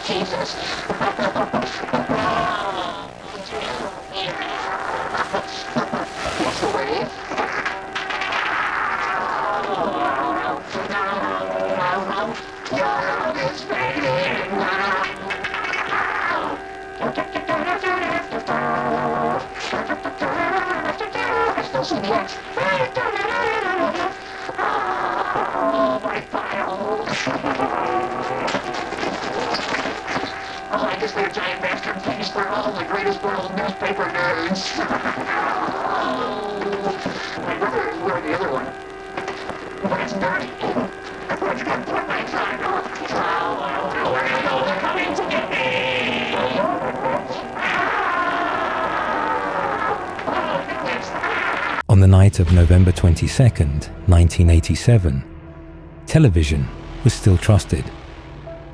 Jesus. What's the way? I guess they're giant masterpiece for all the greatest world newspaper nerds. My brother is wearing the other one. But it's dirty. Where'd you go put my time? They're coming to get me! On the night of November 22nd, 1987, television was still trusted.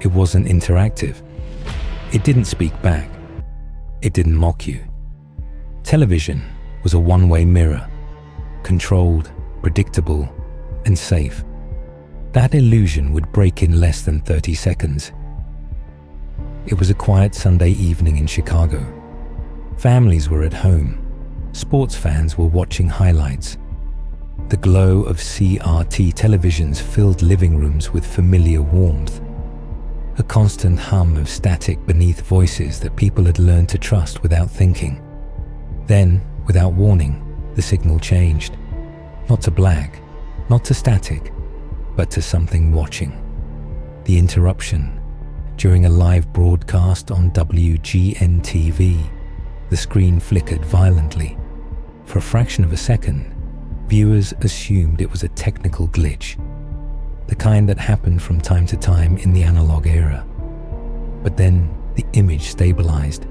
It wasn't interactive. It didn't speak back. It didn't mock you. Television was a one-way mirror, controlled, predictable, and safe. That illusion would break in less than 30 seconds. It was a quiet Sunday evening in Chicago. Families were at home. Sports fans were watching highlights. The glow of CRT televisions filled living rooms with familiar warmth. A constant hum of static beneath voices that people had learned to trust without thinking. Then, without warning, the signal changed. Not to black, not to static, but to something watching. The interruption. During a live broadcast on WGN-TV, the screen flickered violently. For a fraction of a second, viewers assumed it was a technical glitch, the kind that happened from time to time in the analog era. But then the image stabilized.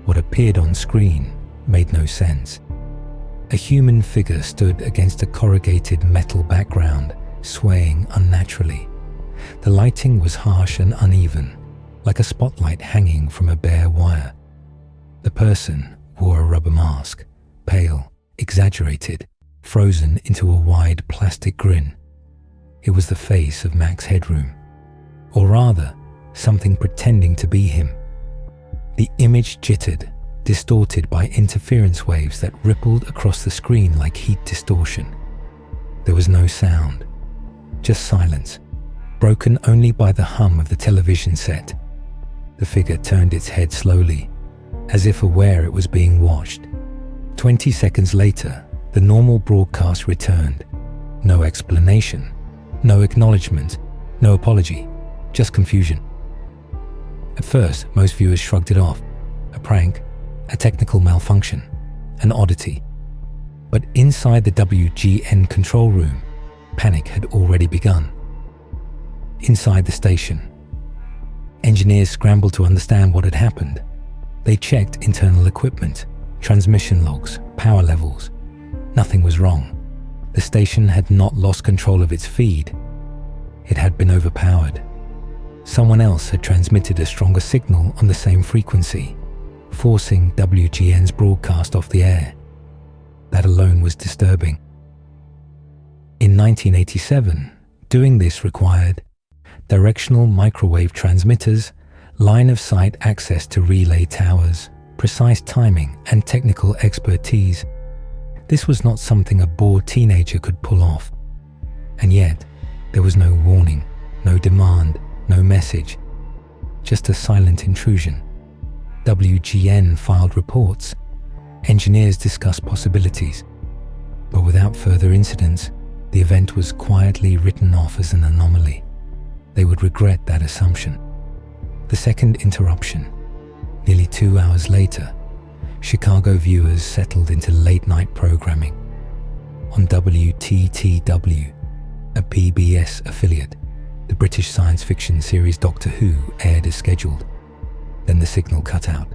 What appeared on screen made no sense. A human figure stood against a corrugated metal background, swaying unnaturally. The lighting was harsh and uneven, like a spotlight hanging from a bare wire. The person wore a rubber mask, pale, exaggerated, frozen into a wide plastic grin. It was the face of Max Headroom, or rather, something pretending to be him. The image jittered, distorted by interference waves that rippled across the screen like heat distortion. There was no sound, just silence, broken only by the hum of the television set. The figure turned its head slowly, as if aware it was being watched. 20 seconds later, the normal broadcast returned. No explanation, no acknowledgement, no apology, just confusion. At first, most viewers shrugged it off. A prank, a technical malfunction, an oddity. But inside the WGN control room, panic had already begun. Inside the station, engineers scrambled to understand what had happened. They checked internal equipment, transmission logs, power levels. Nothing was wrong. The station had not lost control of its feed. It had been overpowered. Someone else had transmitted a stronger signal on the same frequency, forcing WGN's broadcast off the air. That alone was disturbing. In 1987, doing this required directional microwave transmitters, line-of-sight access to relay towers, precise timing, and technical expertise. This was not something a bored teenager could pull off. And yet, there was no warning, no demand, no message, just a silent intrusion. WGN filed reports. Engineers discussed possibilities. But without further incidents, the event was quietly written off as an anomaly. They would regret that assumption. The second interruption. Nearly 2 hours later, Chicago viewers settled into late-night programming. On WTTW, a PBS affiliate, the British science fiction series Doctor Who aired as scheduled. Then the signal cut out.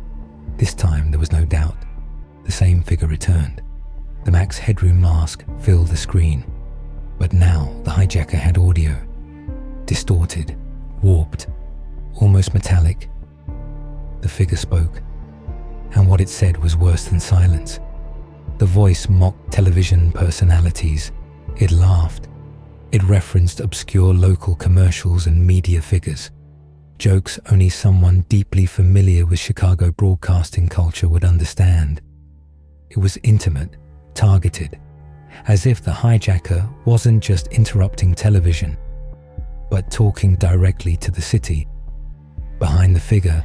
This time there was no doubt. The same figure returned. The Max Headroom mask filled the screen. But now the hijacker had audio. Distorted, warped, almost metallic. The figure spoke. And what it said was worse than silence. The voice mocked television personalities. It laughed. It referenced obscure local commercials and media figures. Jokes only someone deeply familiar with Chicago broadcasting culture would understand. It was intimate, targeted, as if the hijacker wasn't just interrupting television, but talking directly to the city. Behind the figure,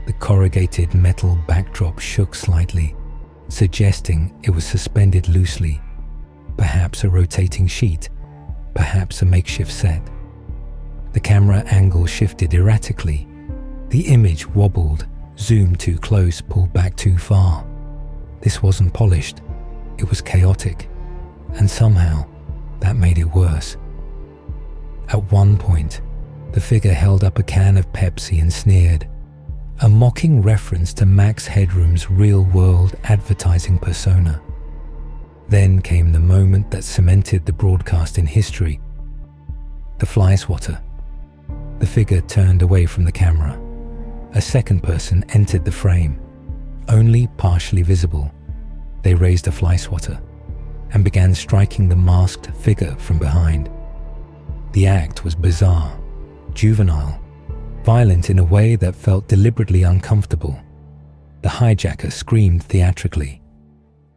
the corrugated metal backdrop shook slightly, suggesting it was suspended loosely, perhaps a rotating sheet, perhaps a makeshift set. The camera angle shifted erratically. The image wobbled, zoomed too close, pulled back too far. This wasn't polished. It was chaotic, and somehow that made it worse. At one point, the figure held up a can of Pepsi and sneered, a mocking reference to Max Headroom's real-world advertising persona. Then came the moment that cemented the broadcast in history. The fly swatter. The figure turned away from the camera. A second person entered the frame, only partially visible. They raised a fly swatter and began striking the masked figure from behind. The act was bizarre, juvenile, violent in a way that felt deliberately uncomfortable. The hijacker screamed theatrically.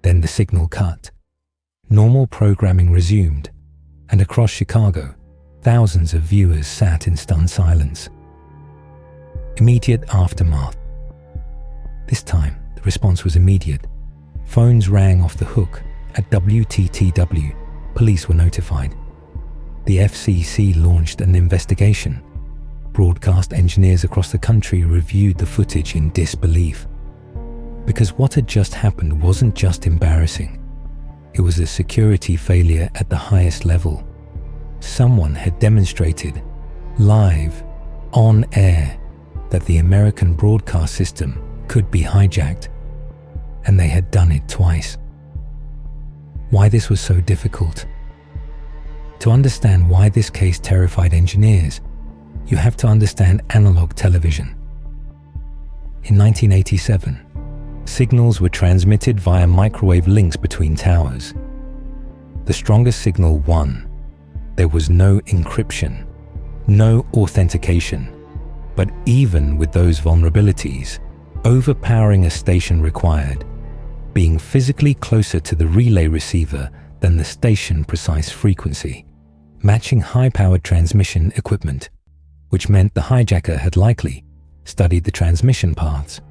Then the signal cut. Normal programming resumed, and across Chicago, thousands of viewers sat in stunned silence. Immediate aftermath. This time, the response was immediate. Phones rang off the hook. At WTTW, police were notified. The FCC launched an investigation. Broadcast engineers across the country reviewed the footage in disbelief. Because what had just happened wasn't just embarrassing. It was a security failure at the highest level. Someone had demonstrated, live, on air, that the American broadcast system could be hijacked, and they had done it twice. Why this was so difficult? To understand why this case terrified engineers, you have to understand analog television. In 1987, signals were transmitted via microwave links between towers. The strongest signal won. There was no encryption, no authentication. But even with those vulnerabilities, overpowering a station required being physically closer to the relay receiver than the station-precise frequency, matching high-powered transmission equipment, which meant the hijacker had likely studied the transmission paths,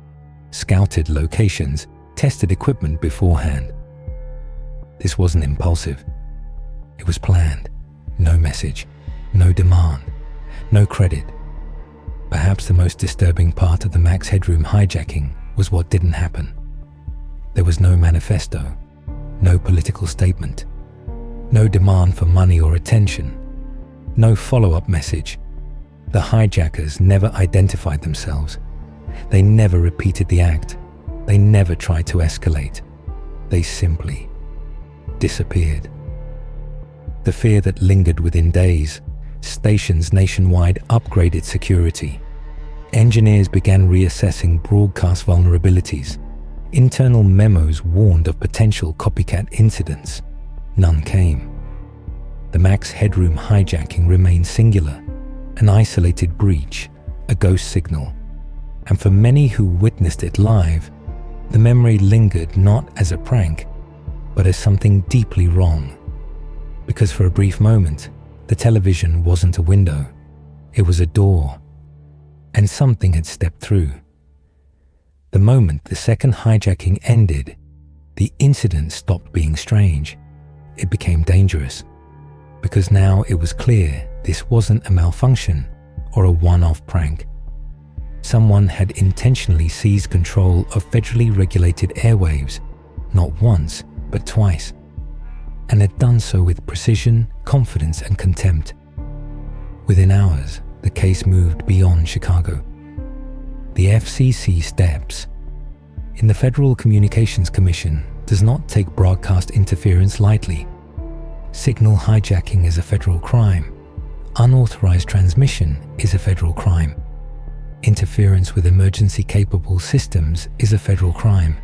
scouted locations, tested equipment beforehand. This wasn't impulsive. It was planned. No message, no demand, no credit. Perhaps the most disturbing part of the Max Headroom hijacking was what didn't happen. There was no manifesto, no political statement, no demand for money or attention, no follow-up message. The hijackers never identified themselves. They never repeated the act. They never tried to escalate. They simply disappeared. The fear that lingered within days, stations nationwide upgraded security. Engineers began reassessing broadcast vulnerabilities. Internal memos warned of potential copycat incidents. None came. The Max Headroom hijacking remained singular, an isolated breach, a ghost signal. And for many who witnessed it live, the memory lingered not as a prank, but as something deeply wrong. Because for a brief moment, the television wasn't a window, it was a door, and something had stepped through. The moment the second hijacking ended, the incident stopped being strange. It became dangerous, because now it was clear this wasn't a malfunction or a one-off prank. Someone had intentionally seized control of federally regulated airwaves, not once, but twice, and had done so with precision, confidence, and contempt. Within hours, the case moved beyond Chicago. The FCC steps in the Federal Communications Commission does not take broadcast interference lightly. Signal hijacking is a federal crime. Unauthorized transmission is a federal crime. Interference with emergency-capable systems is a federal crime.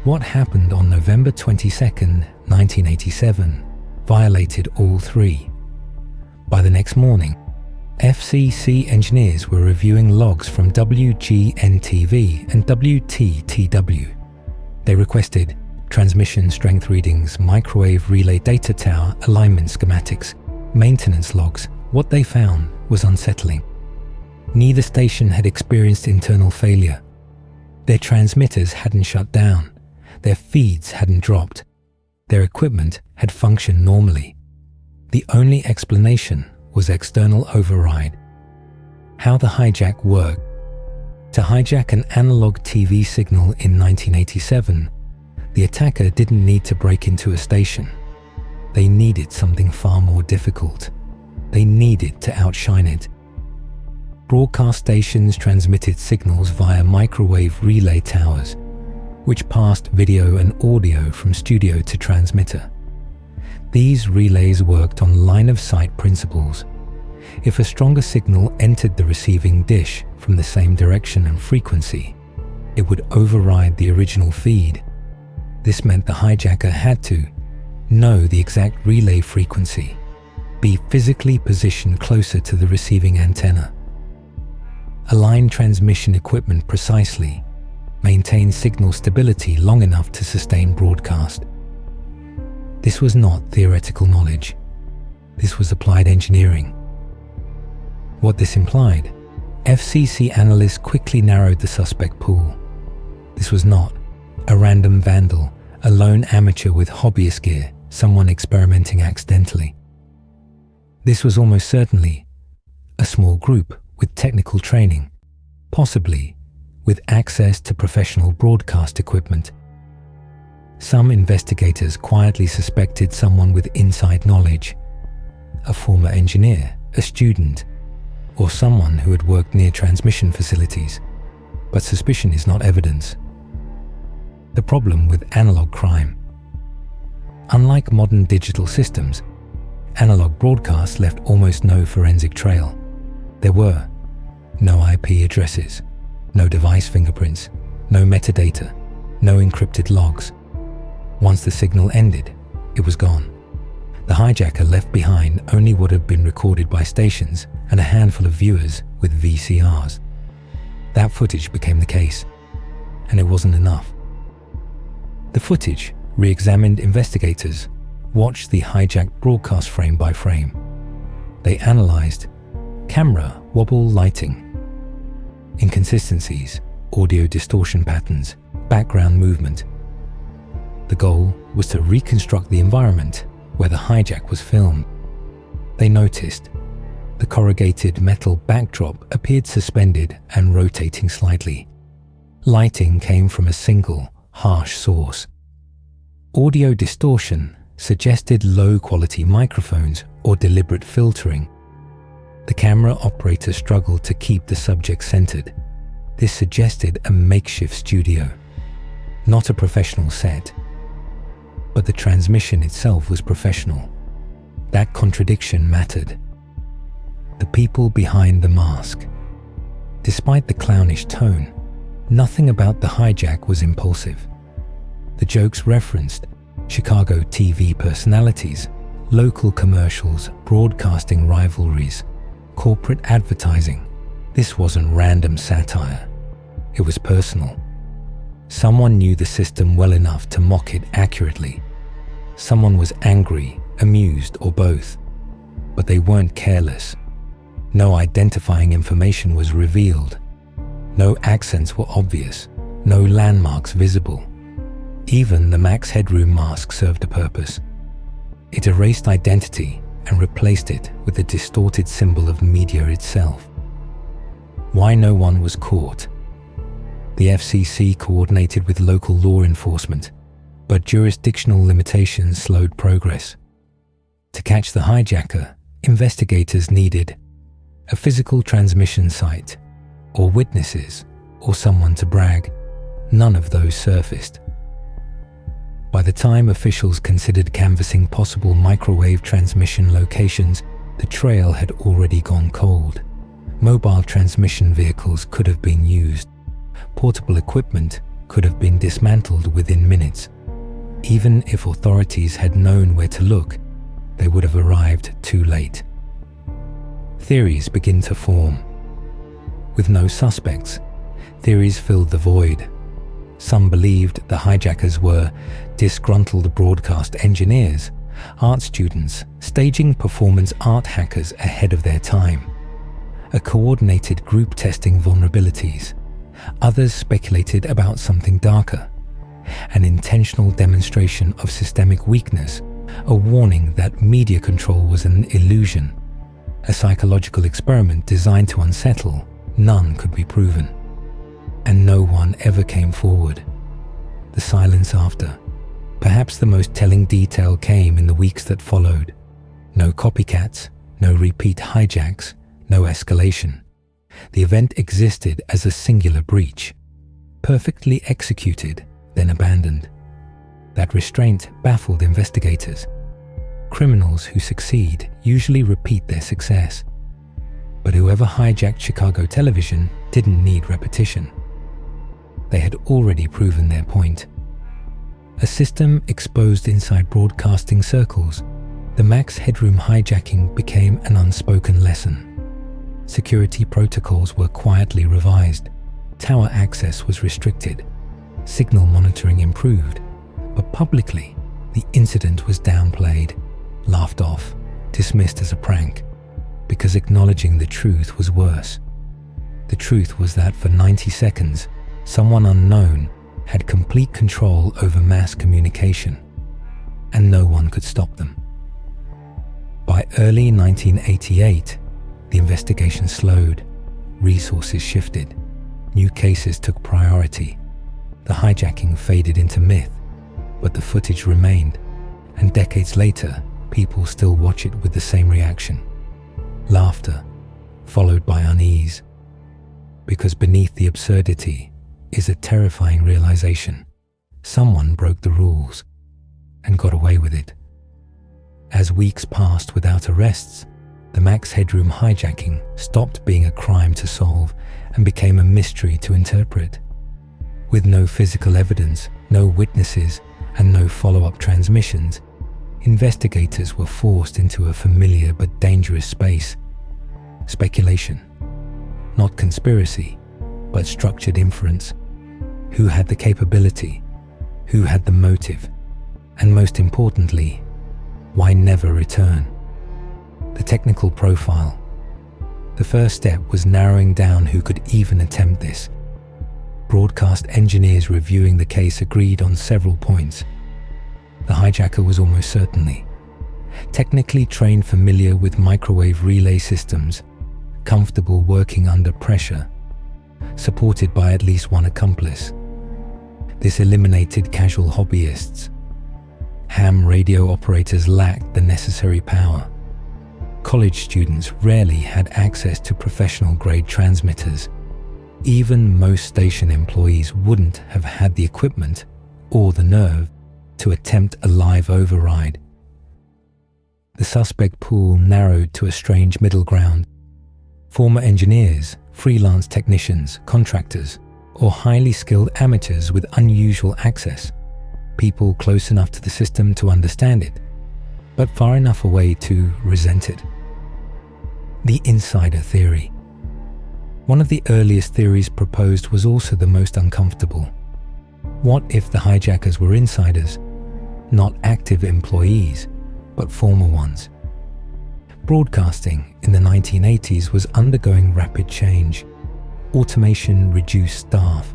What happened on November 22nd, 1987, violated all three. By the next morning, FCC engineers were reviewing logs from WGN-TV and WTTW. They requested transmission strength readings, microwave relay data tower alignment schematics, maintenance logs. What they found was unsettling. Neither station had experienced internal failure. Their transmitters hadn't shut down. Their feeds hadn't dropped. Their equipment had functioned normally. The only explanation was external override. How the hijack worked. To hijack an analog TV signal in 1987, the attacker didn't need to break into a station. They needed something far more difficult. They needed to outshine it. Broadcast stations transmitted signals via microwave relay towers, which passed video and audio from studio to transmitter. These relays worked on line-of-sight principles. If a stronger signal entered the receiving dish from the same direction and frequency, it would override the original feed. This meant the hijacker had to know the exact relay frequency, be physically positioned closer to the receiving antenna, align transmission equipment precisely, maintain signal stability long enough to sustain broadcast. This was not theoretical knowledge. This was applied engineering. What this implied, FCC analysts quickly narrowed the suspect pool. This was not a random vandal, a lone amateur with hobbyist gear, someone experimenting accidentally. This was almost certainly a small group with technical training, possibly with access to professional broadcast equipment. Some investigators quietly suspected someone with inside knowledge, a former engineer, a student, or someone who had worked near transmission facilities. But suspicion is not evidence. The problem with analog crime. Unlike modern digital systems, analog broadcasts left almost no forensic trail. There were no IP addresses, no device fingerprints, no metadata, no encrypted logs. Once the signal ended, it was gone. The hijacker left behind only what had been recorded by stations and a handful of viewers with VCRs. That footage became the case, and it wasn't enough. The footage, re-examined investigators, watched the hijacked broadcast frame by frame. They analyzed camera wobble lighting, inconsistencies, audio distortion patterns, background movement. The goal was to reconstruct the environment where the hijack was filmed. They noticed the corrugated metal backdrop appeared suspended and rotating slightly. Lighting came from a single, harsh source. Audio distortion suggested low-quality microphones or deliberate filtering. The camera operator struggled to keep the subject centered. This suggested a makeshift studio, not a professional set. But the transmission itself was professional. That contradiction mattered. The people behind the mask. Despite the clownish tone, nothing about the hijack was impulsive. The jokes referenced Chicago TV personalities, local commercials, broadcasting rivalries, corporate advertising. This wasn't random satire. It was personal. Someone knew the system well enough to mock it accurately. Someone was angry, amused, or both. But they weren't careless. No identifying information was revealed. No accents were obvious. No landmarks visible. Even the Max Headroom mask served a purpose. It erased identity and replaced it with the distorted symbol of media itself. Why no one was caught? The FCC coordinated with local law enforcement, but jurisdictional limitations slowed progress. To catch the hijacker, investigators needed a physical transmission site, or witnesses, or someone to brag. None of those surfaced. By the time officials considered canvassing possible microwave transmission locations, the trail had already gone cold. Mobile transmission vehicles could have been used. Portable equipment could have been dismantled within minutes. Even if authorities had known where to look, they would have arrived too late. Theories begin to form. With no suspects, theories filled the void. Some believed the hijackers were disgruntled broadcast engineers, art students, staging performance art hackers ahead of their time. A coordinated group testing vulnerabilities. Others speculated about something darker. An intentional demonstration of systemic weakness, a warning that media control was an illusion. A psychological experiment designed to unsettle. None could be proven. And no one ever came forward. The silence after. Perhaps the most telling detail came in the weeks that followed. No copycats, no repeat hijacks, no escalation. The event existed as a singular breach, perfectly executed, then abandoned. That restraint baffled investigators. Criminals who succeed usually repeat their success. But whoever hijacked Chicago television didn't need repetition. They had already proven their point. A system exposed inside broadcasting circles, the Max Headroom hijacking became an unspoken lesson. Security protocols were quietly revised. Tower access was restricted. Signal monitoring improved. But publicly, the incident was downplayed, laughed off, dismissed as a prank, because acknowledging the truth was worse. The truth was that for 90 seconds, someone unknown had complete control over mass communication, and no one could stop them. By early 1988, the investigation slowed, resources shifted, new cases took priority. The hijacking faded into myth, but the footage remained, and decades later, people still watch it with the same reaction. Laughter, followed by unease. Because beneath the absurdity is a terrifying realization. Someone broke the rules and got away with it. As weeks passed without arrests, the Max Headroom hijacking stopped being a crime to solve and became a mystery to interpret. With no physical evidence, no witnesses, and no follow-up transmissions, investigators were forced into a familiar but dangerous space. Speculation. Not conspiracy, but structured inference. Who had the capability? Who had the motive? And most importantly, why never return? The technical profile. The first step was narrowing down who could even attempt this. Broadcast engineers reviewing the case agreed on several points. The hijacker was almost certainly technically trained, familiar with microwave relay systems, comfortable working under pressure, supported by at least one accomplice. This eliminated casual hobbyists. Ham radio operators lacked the necessary power. College students rarely had access to professional-grade transmitters. Even most station employees wouldn't have had the equipment or the nerve to attempt a live override. The suspect pool narrowed to a strange middle ground. Former engineers, freelance technicians, contractors, or highly skilled amateurs with unusual access. People close enough to the system to understand it, but far enough away to resent it. The insider theory. One of the earliest theories proposed was also the most uncomfortable. What if the hijackers were insiders, not active employees, but former ones? Broadcasting in the 1980s was undergoing rapid change. Automation reduced staff.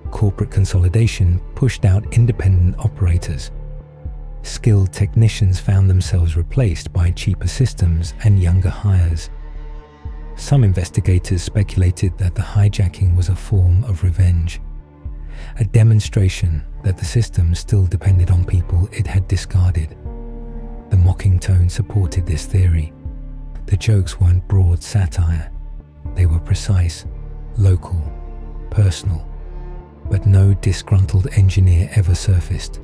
Corporate consolidation pushed out independent operators. Skilled technicians found themselves replaced by cheaper systems and younger hires. Some investigators speculated that the hijacking was a form of revenge, a demonstration that the system still depended on people it had discarded. The mocking tone supported this theory. The jokes weren't broad satire. They were precise, local, personal. But no disgruntled engineer ever surfaced.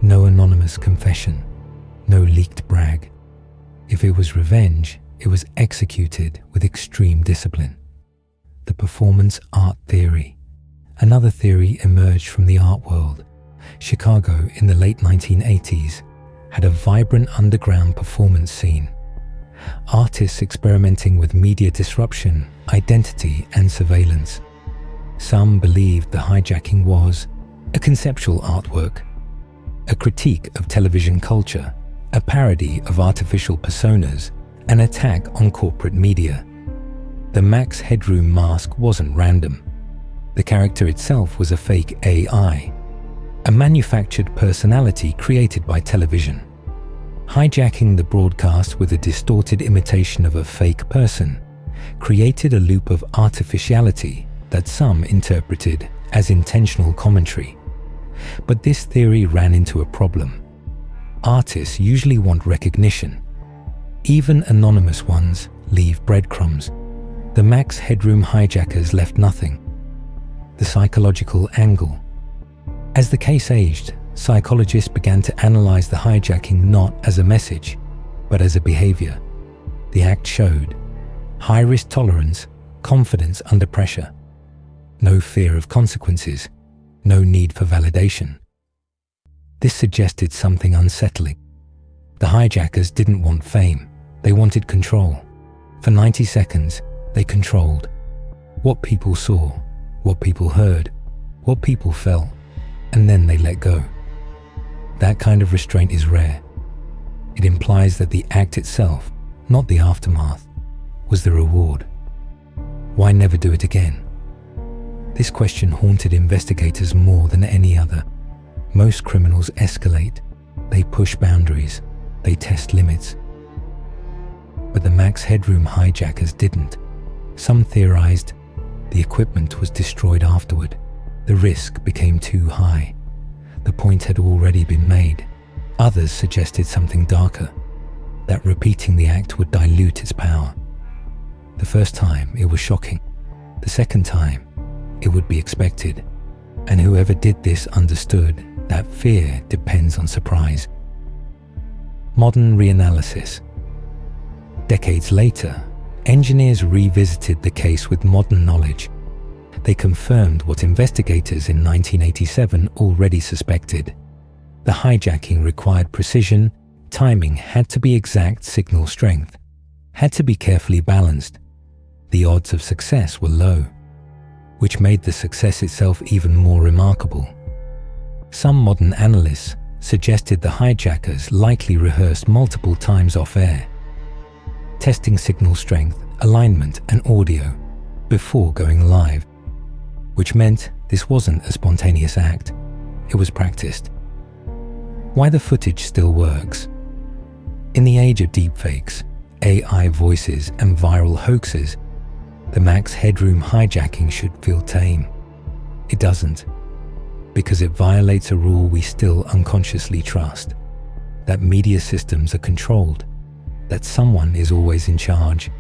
No anonymous confession. No leaked brag. If it was revenge, it was executed with extreme discipline. The performance art theory. Another theory emerged from the art world. Chicago in the late 1980s had a vibrant underground performance scene. Artists experimenting with media disruption, identity, and surveillance. Some believed the hijacking was a conceptual artwork, a critique of television culture, a parody of artificial personas, an attack on corporate media. The Max Headroom mask wasn't random. The character itself was a fake AI, a manufactured personality created by television. Hijacking the broadcast with a distorted imitation of a fake person created a loop of artificiality that some interpreted as intentional commentary. But this theory ran into a problem. Artists usually want recognition. Even anonymous ones leave breadcrumbs. The Max Headroom hijackers left nothing. The psychological angle. As the case aged, psychologists began to analyze the hijacking not as a message, but as a behavior. The act showed high-risk tolerance, confidence under pressure, no fear of consequences, no need for validation. This suggested something unsettling. The hijackers didn't want fame, they wanted control. For 90 seconds, they controlled what people saw, what people heard, what people felt, and then they let go. That kind of restraint is rare. It implies that the act itself, not the aftermath, was the reward. Why never do it again? This question haunted investigators more than any other. Most criminals escalate, they push boundaries, they test limits. But the Max Headroom hijackers didn't. Some theorized the equipment was destroyed afterward. The risk became too high. The point had already been made. Others suggested something darker, that repeating the act would dilute its power. The first time, it was shocking. The second time, it would be expected. And whoever did this understood that fear depends on surprise. Modern reanalysis. Decades later, engineers revisited the case with modern knowledge. They confirmed what investigators in 1987 already suspected. The hijacking required precision, timing had to be exact signal strength, had to be carefully balanced. The odds of success were low, which made the success itself even more remarkable. Some modern analysts suggested the hijackers likely rehearsed multiple times off-air, testing signal strength, alignment, and audio before going live, which meant this wasn't a spontaneous act, it was practiced. Why the footage still works? In the age of deepfakes, AI voices, and viral hoaxes, the Max Headroom hijacking should feel tame. It doesn't, because it violates a rule we still unconsciously trust, that media systems are controlled, that someone is always in charge.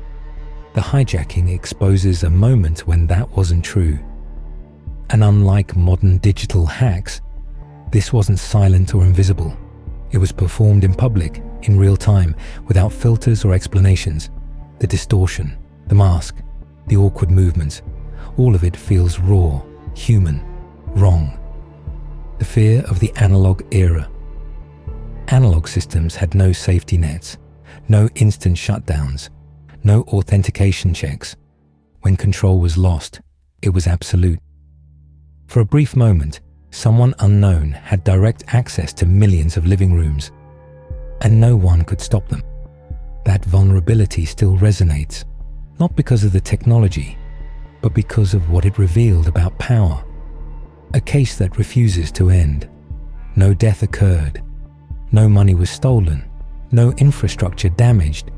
The hijacking exposes a moment when that wasn't true. And unlike modern digital hacks, this wasn't silent or invisible. It was performed in public, in real time, without filters or explanations. The distortion, the mask, the awkward movements, all of it feels raw, human, wrong. The fear of the analog era. Analog systems had no safety nets, no instant shutdowns, no authentication checks. When control was lost, it was absolute. For a brief moment, someone unknown had direct access to millions of living rooms, and no one could stop them. That vulnerability still resonates, not because of the technology, but because of what it revealed about power. A case that refuses to end. No death occurred, no money was stolen, no infrastructure damaged,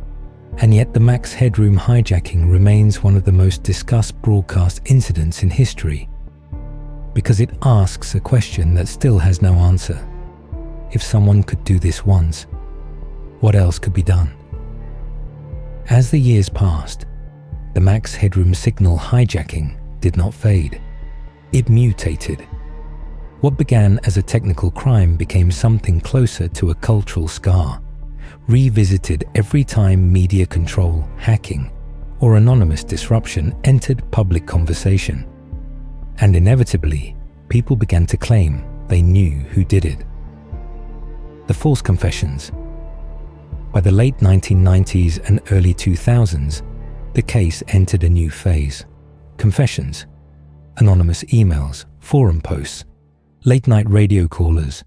and yet the Max Headroom hijacking remains one of the most discussed broadcast incidents in history, because it asks a question that still has no answer. If someone could do this once, what else could be done? As the years passed, the Max Headroom signal hijacking did not fade. It mutated. What began as a technical crime became something closer to a cultural scar, revisited every time media control, hacking, or anonymous disruption entered public conversation. And inevitably, people began to claim they knew who did it. The false confessions. By the late 1990s and early 2000s, the case entered a new phase. Confessions, anonymous emails, forum posts, late-night radio callers.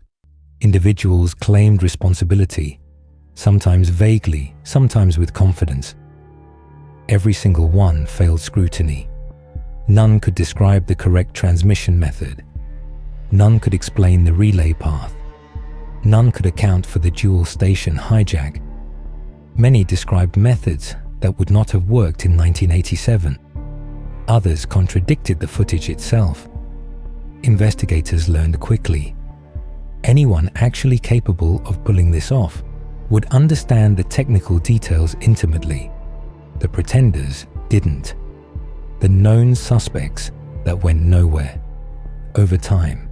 Individuals claimed responsibility, sometimes vaguely, sometimes with confidence. Every single one failed scrutiny. None could describe the correct transmission method. None could explain the relay path. None could account for the dual station hijack. Many described methods that would not have worked in 1987. Others contradicted the footage itself. Investigators learned quickly. Anyone actually capable of pulling this off would understand the technical details intimately. The pretenders didn't. The known suspects that went nowhere. Over time,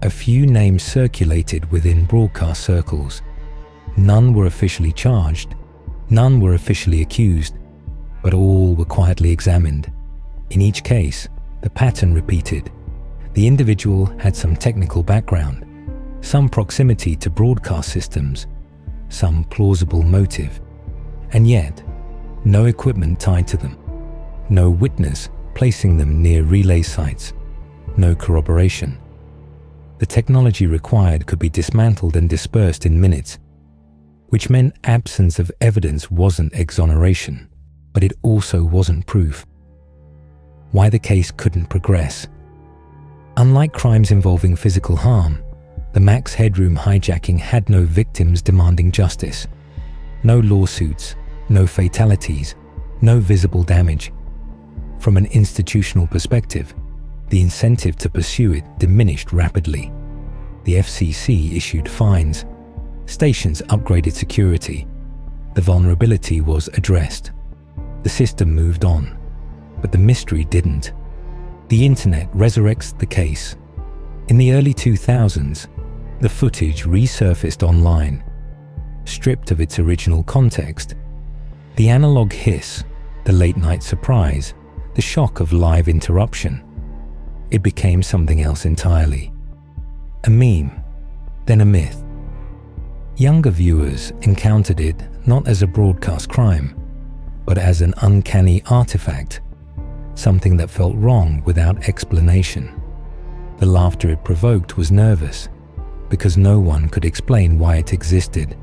a few names circulated within broadcast circles. None were officially charged, none were officially accused, but all were quietly examined. In each case, the pattern repeated. The individual had some technical background, some proximity to broadcast systems, some plausible motive, and yet no equipment tied to them, no witness placing them near relay sites, no corroboration. The technology required could be dismantled and dispersed in minutes, which meant absence of evidence wasn't exoneration, but it also wasn't proof. Why the case couldn't progress. Unlike crimes involving physical harm, the Max Headroom hijacking had no victims demanding justice, no lawsuits, no fatalities, no visible damage. From an institutional perspective, the incentive to pursue it diminished rapidly. The FCC issued fines. Stations upgraded security. The vulnerability was addressed. The system moved on, but the mystery didn't. The internet resurrects the case. In the early 2000s, the footage resurfaced online. Stripped of its original context, the analog hiss, the late-night surprise, the shock of live interruption, it became something else entirely. A meme, then a myth. Younger viewers encountered it not as a broadcast crime, but as an uncanny artifact, something that felt wrong without explanation. The laughter it provoked was nervous, because no one could explain why it existed.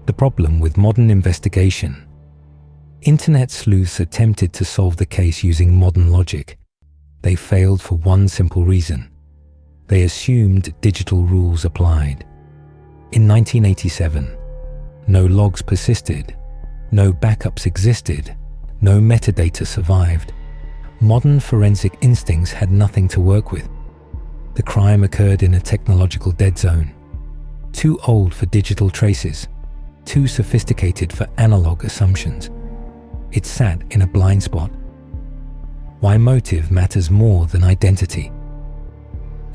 The problem with modern investigation. Internet sleuths attempted to solve the case using modern logic. They failed for one simple reason. They assumed digital rules applied. In 1987, no logs persisted, no backups existed, no metadata survived. Modern forensic instincts had nothing to work with. The crime occurred in a technological dead zone. Too old for digital traces, too sophisticated for analog assumptions. It sat in a blind spot. Why motive matters more than identity.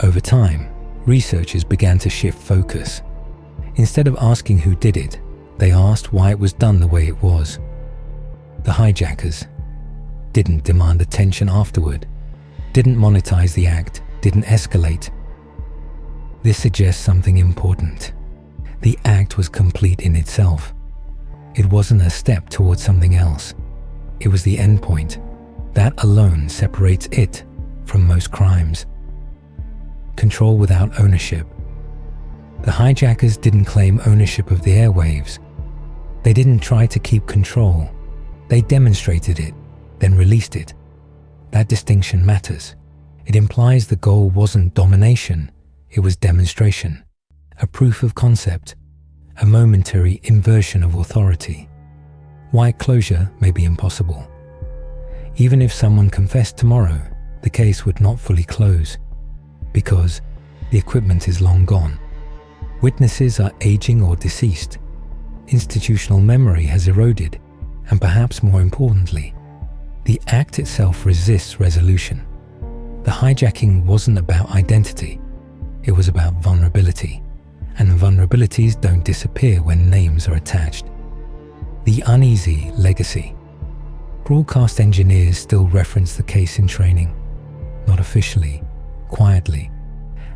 Over time, researchers began to shift focus. Instead of asking who did it, they asked why it was done the way it was. The hijackers didn't demand attention afterward, didn't monetize the act, didn't escalate. This suggests something important. The act was complete in itself. It wasn't a step towards something else. It was the endpoint. That alone separates it from most crimes. Control without ownership. The hijackers didn't claim ownership of the airwaves. They didn't try to keep control. They demonstrated it, then released it. That distinction matters. It implies the goal wasn't domination, it was demonstration, a proof of concept, a momentary inversion of authority. Why closure may be impossible. Even if someone confessed tomorrow, the case would not fully close, because the equipment is long gone. Witnesses are aging or deceased. Institutional memory has eroded, and perhaps more importantly, the act itself resists resolution. The hijacking wasn't about identity, it was about vulnerability, and vulnerabilities don't disappear when names are attached. The uneasy legacy. Broadcast engineers still reference the case in training. not officially, quietly,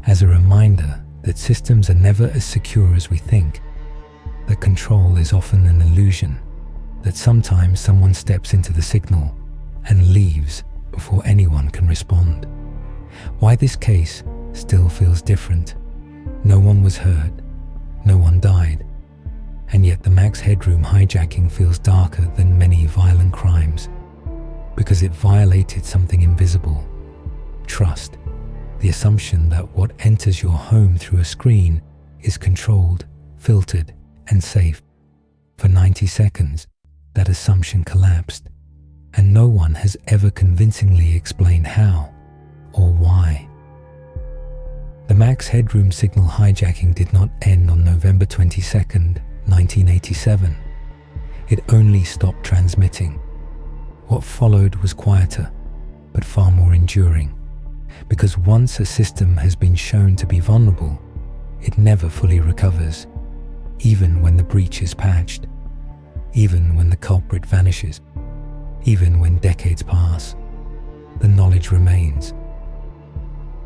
as a reminder that systems are never as secure as we think, that control is often an illusion, that sometimes someone steps into the signal and leaves before anyone can respond. Why this case still feels different. No one was hurt, no one died, and yet the Max Headroom hijacking feels darker than many violent crimes, because it violated something invisible: trust, the assumption that what enters your home through a screen is controlled, filtered, and safe. For 90 seconds, that assumption collapsed, and no one has ever convincingly explained how or why. The Max Headroom signal hijacking did not end on November 22nd, 1987. It only stopped transmitting. What followed was quieter, but far more enduring, because once a system has been shown to be vulnerable, it never fully recovers, even when the breach is patched, even when the culprit vanishes, even when decades pass. The knowledge remains.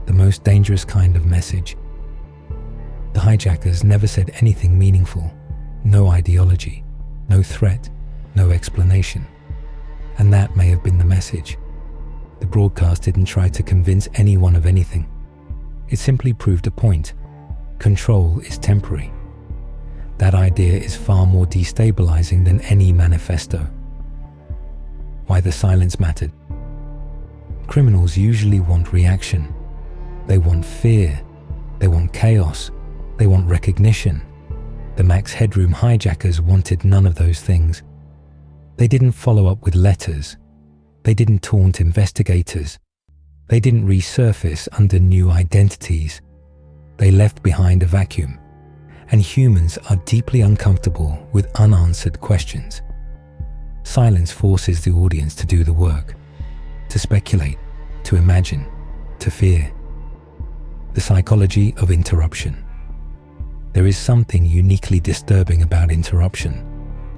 The most dangerous kind of message. The hijackers never said anything meaningful, no ideology, no threat, no explanation. And that may have been the message. The broadcast didn't try to convince anyone of anything. It simply proved a point. Control is temporary. That idea is far more destabilizing than any manifesto. Why the silence mattered. Criminals usually want reaction. They want fear. They want chaos. They want recognition. The Max Headroom hijackers wanted none of those things. They didn't follow up with letters. They didn't taunt investigators. They didn't resurface under new identities. They left behind a vacuum. And humans are deeply uncomfortable with unanswered questions. Silence forces the audience to do the work, to speculate, to imagine, to fear. The psychology of interruption. There is something uniquely disturbing about interruption,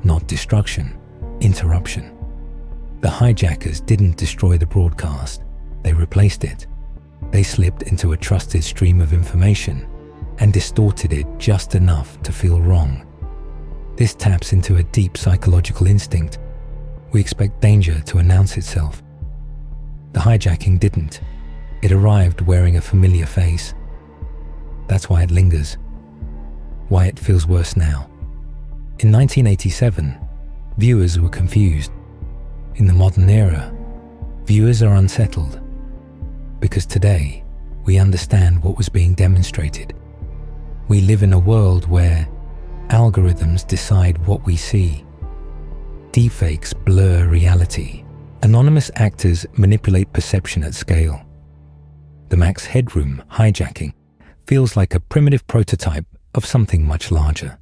not destruction, interruption. The hijackers didn't destroy the broadcast, they replaced it. They slipped into a trusted stream of information and distorted it just enough to feel wrong. This taps into a deep psychological instinct. We expect danger to announce itself. The hijacking didn't. It arrived wearing a familiar face. That's why it lingers. Why it feels worse now. In 1987, viewers were confused. In the modern era, viewers are unsettled. Because today, we understand what was being demonstrated. We live in a world where algorithms decide what we see. Deepfakes blur reality. Anonymous actors manipulate perception at scale. The Max Headroom hijacking feels like a primitive prototype of something much larger.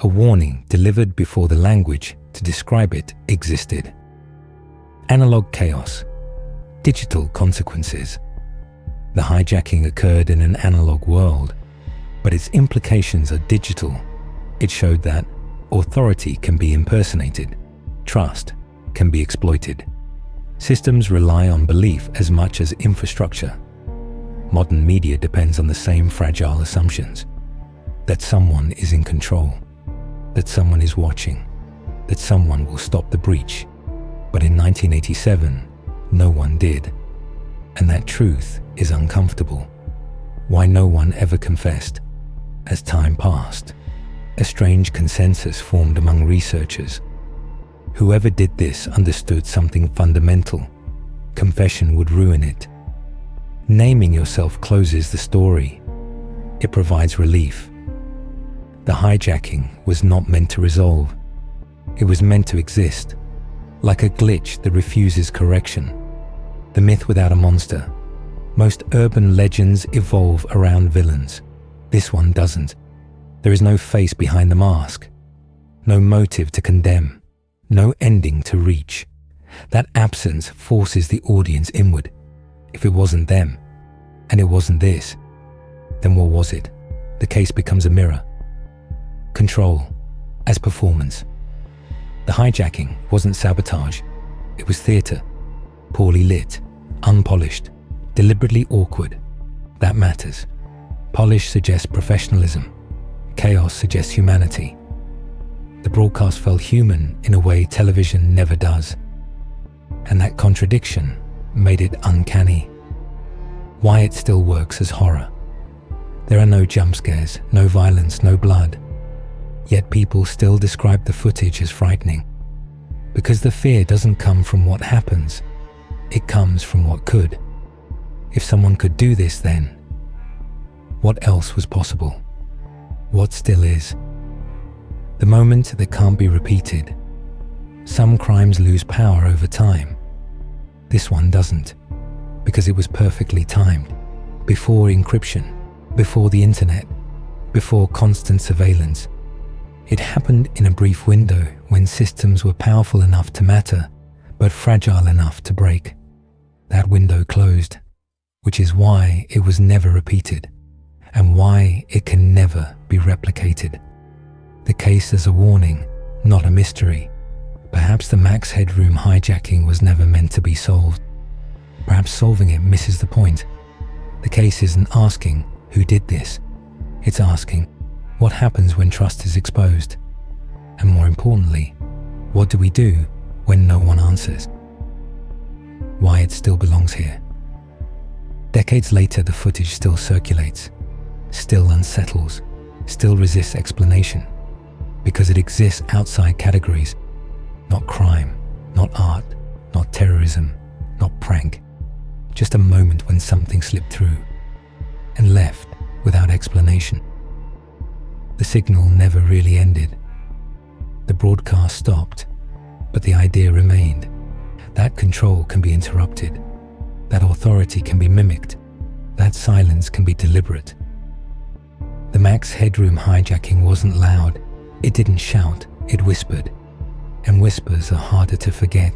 A warning delivered before the language to describe it existed. Analog chaos. Digital consequences. The hijacking occurred in an analog world, but its implications are digital. It showed that authority can be impersonated, trust can be exploited. Systems rely on belief as much as infrastructure. Modern media depends on the same fragile assumptions: that someone is in control, that someone is watching, that someone will stop the breach. But in 1987, no one did. And that truth is uncomfortable. Why no one ever confessed? As time passed, a strange consensus formed among researchers. Whoever did this understood something fundamental. Confession would ruin it. Naming yourself closes the story. It provides relief. The hijacking was not meant to resolve. It was meant to exist, like a glitch that refuses correction. The myth without a monster. Most urban legends evolve around villains. This one doesn't. There is no face behind the mask, no motive to condemn, no ending to reach. That absence forces the audience inward. If it wasn't them, and it wasn't this, then what was it? The case becomes a mirror. Control as performance. The hijacking wasn't sabotage. It was theatre, poorly lit, unpolished, Deliberately awkward. That matters. Polish suggests professionalism. Chaos suggests humanity. The broadcast felt human in a way television never does. And that contradiction made it uncanny. Why it still works as horror. There are no jump scares, no violence, no blood. Yet people still describe the footage as frightening. Because the fear doesn't come from what happens, it comes from what could. If someone could do this then, what else was possible? What still is? The moment that can't be repeated. Some crimes lose power over time. This one doesn't, because it was perfectly timed. Before encryption, before the internet, before constant surveillance. It happened in a brief window when systems were powerful enough to matter, but fragile enough to break. That window closed, which is why it was never repeated, and why it can never be replicated. The case is a warning, not a mystery. Perhaps the Max Headroom hijacking was never meant to be solved. Perhaps solving it misses the point. The case isn't asking who did this. It's asking what happens when trust is exposed. And more importantly, what do we do when no one answers? Why it still belongs here. Decades later, the footage still circulates, still unsettles, still resists explanation, because it exists outside categories. Not crime, not art, not terrorism, not prank. Just a moment when something slipped through and left without explanation. The signal never really ended. The broadcast stopped, but the idea remained. That control can be interrupted. That authority can be mimicked. That silence can be deliberate. The Max Headroom hijacking wasn't loud. It didn't shout, it whispered. And whispers are harder to forget